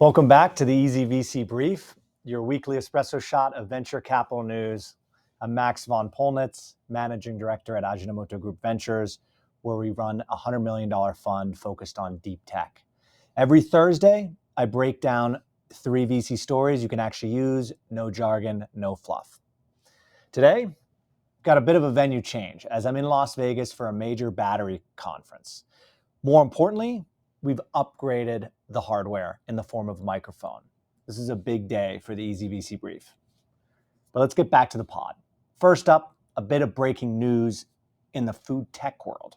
Welcome back to the Easy VC Brief, your weekly espresso shot of venture capital news. I'm Max von Polnitz, Managing Director at Ajinomoto Group Ventures, where we run a $100 million fund focused on deep tech. Every Thursday, I break down 3 VC stories you can actually use, no jargon, no fluff. Today, got a bit of a venue change as I'm in Las Vegas for a major battery conference. More importantly, we've upgraded the hardware in the form of a microphone. This is a big day for the Easy VC Brief. But let's get back to the pod. First up, a bit of breaking news in the food tech world.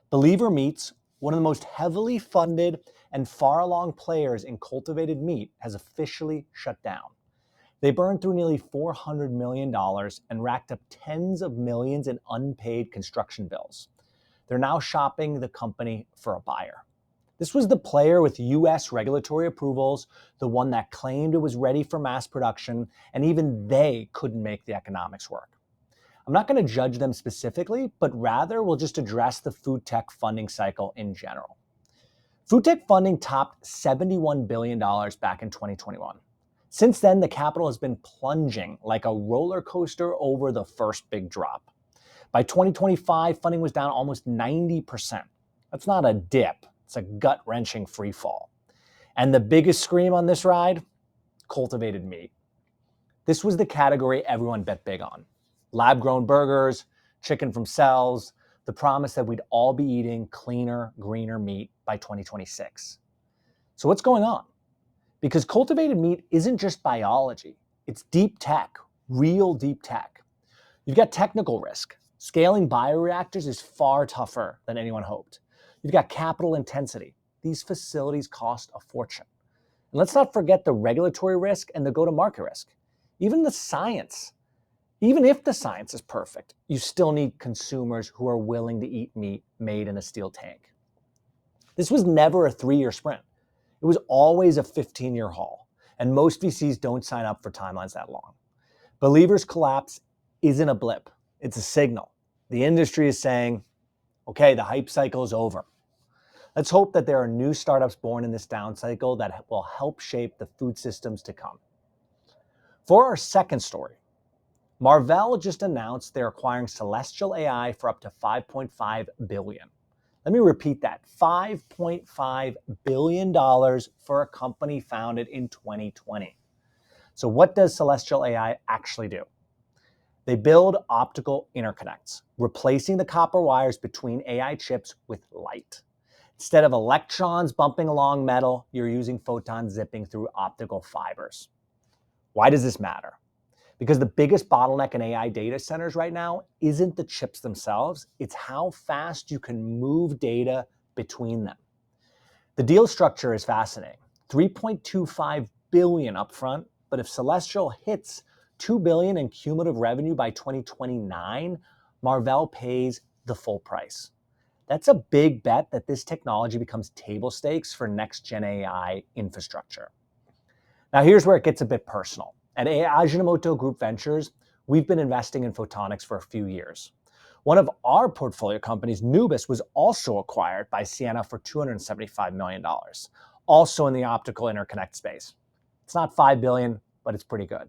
Believer Meats, one of the most heavily funded and far along players in cultivated meat, has officially shut down. They burned through nearly $400 million and racked up tens of millions in unpaid construction bills. They're now shopping the company for a buyer. This was the player with US regulatory approvals, the one that claimed it was ready for mass production, and even they couldn't make the economics work. I'm not going to judge them specifically, but rather we'll just address the food tech funding cycle in general. Food tech funding topped $71 billion back in 2021. Since then, the capital has been plunging like a roller coaster over the first big drop. By 2025, funding was down almost 90%. That's not a dip. It's a gut-wrenching free fall. And the biggest scream on this ride? Cultivated meat. This was the category everyone bet big on. Lab-grown burgers, chicken from cells, the promise that we'd all be eating cleaner, greener meat by 2026. So what's going on? Because cultivated meat isn't just biology. It's deep tech, real deep tech. You've got technical risk. Scaling bioreactors is far tougher than anyone hoped. You've got capital intensity. These facilities cost a fortune. And let's not forget the regulatory risk and the go-to-market risk. Even if the science is perfect, you still need consumers who are willing to eat meat made in a steel tank. This was never a 3-year sprint. It was always a 15-year haul. And most VCs don't sign up for timelines that long. Believers' collapse isn't a blip. It's a signal. The industry is saying, okay, the hype cycle is over. Let's hope that there are new startups born in this down cycle that will help shape the food systems to come. For our second story, Marvell just announced they're acquiring Celestial AI for up to $5.5 billion. Let me repeat that, $5.5 billion for a company founded in 2020. So what does Celestial AI actually do? They build optical interconnects, replacing the copper wires between AI chips with light. Instead of electrons bumping along metal, you're using photons zipping through optical fibers. Why does this matter? Because the biggest bottleneck in AI data centers right now isn't the chips themselves, it's how fast you can move data between them. The deal structure is fascinating. $3.25 billion upfront, but if Celestial hits $2 billion in cumulative revenue by 2029, Marvell pays the full price. That's a big bet that this technology becomes table stakes for next-gen AI infrastructure. Now here's where it gets a bit personal. At Ajinomoto Group Ventures, we've been investing in photonics for a few years. One of our portfolio companies, Nubis, was also acquired by Ciena for $275 million, also in the optical interconnect space. It's not $5 billion, but it's pretty good.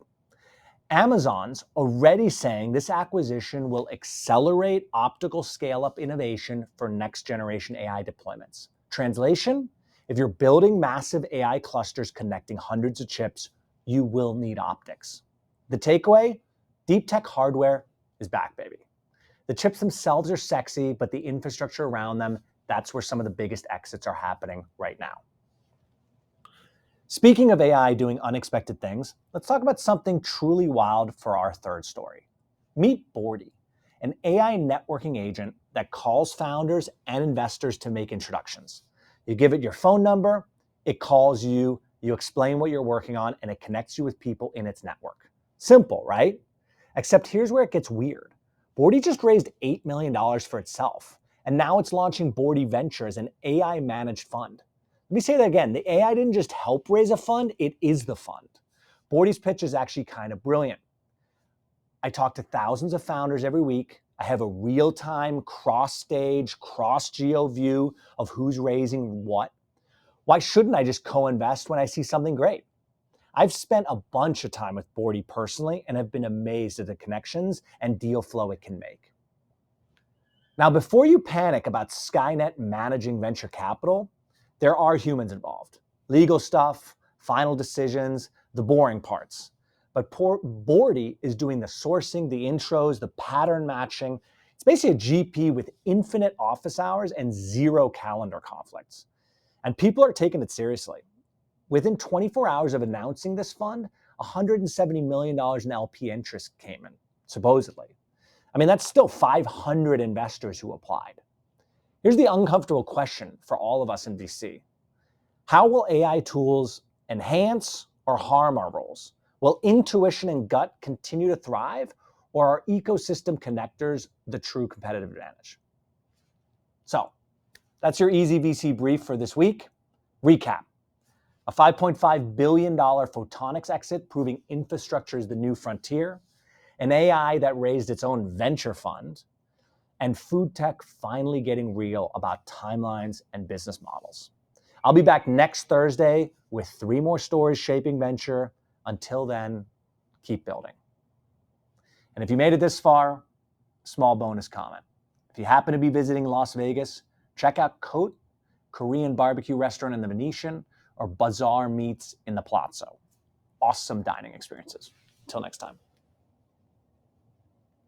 Amazon's already saying this acquisition will accelerate optical scale-up innovation for next-generation AI deployments. Translation? If you're building massive AI clusters connecting hundreds of chips, you will need optics. The takeaway? Deep tech hardware is back, baby. The chips themselves are sexy, but the infrastructure around them, that's where some of the biggest exits are happening right now. Speaking of AI doing unexpected things, let's talk about something truly wild for our third story. Meet Bordy, an AI networking agent that calls founders and investors to make introductions. You give it your phone number, it calls you, you explain what you're working on, and it connects you with people in its network. Simple, right? Except here's where it gets weird. Bordy just raised $8 million for itself, and now it's launching Bordy Ventures, an AI-managed fund. Let me say that again. The AI didn't just help raise a fund, it is the fund. Bordy's pitch is actually kind of brilliant. I talk to thousands of founders every week. I have a real-time, cross-stage, cross-geo view of who's raising what. Why shouldn't I just co-invest when I see something great? I've spent a bunch of time with Bordy personally and have been amazed at the connections and deal flow it can make. Now, before you panic about Skynet managing venture capital, there are humans involved. Legal stuff, final decisions, the boring parts. But Bordy is doing the sourcing, the intros, the pattern matching. It's basically a GP with infinite office hours and zero calendar conflicts. And people are taking it seriously. Within 24 hours of announcing this fund, $170 million in LP interest came in, supposedly. I mean, that's still 500 investors who applied. Here's the uncomfortable question for all of us in VC. How will AI tools enhance or harm our roles? Will intuition and gut continue to thrive, or are ecosystem connectors the true competitive advantage? So that's your easy VC brief for this week. Recap. A $5.5 billion photonics exit proving infrastructure is the new frontier, an AI that raised its own venture fund, and food tech finally getting real about timelines and business models. I'll be back next Thursday with 3 more stories shaping venture. Until then, keep building. And if you made it this far, small bonus comment. If you happen to be visiting Las Vegas, check out Cote, Korean barbecue restaurant in the Venetian, or Bazaar Meats in the Palazzo. Awesome dining experiences. Until next time.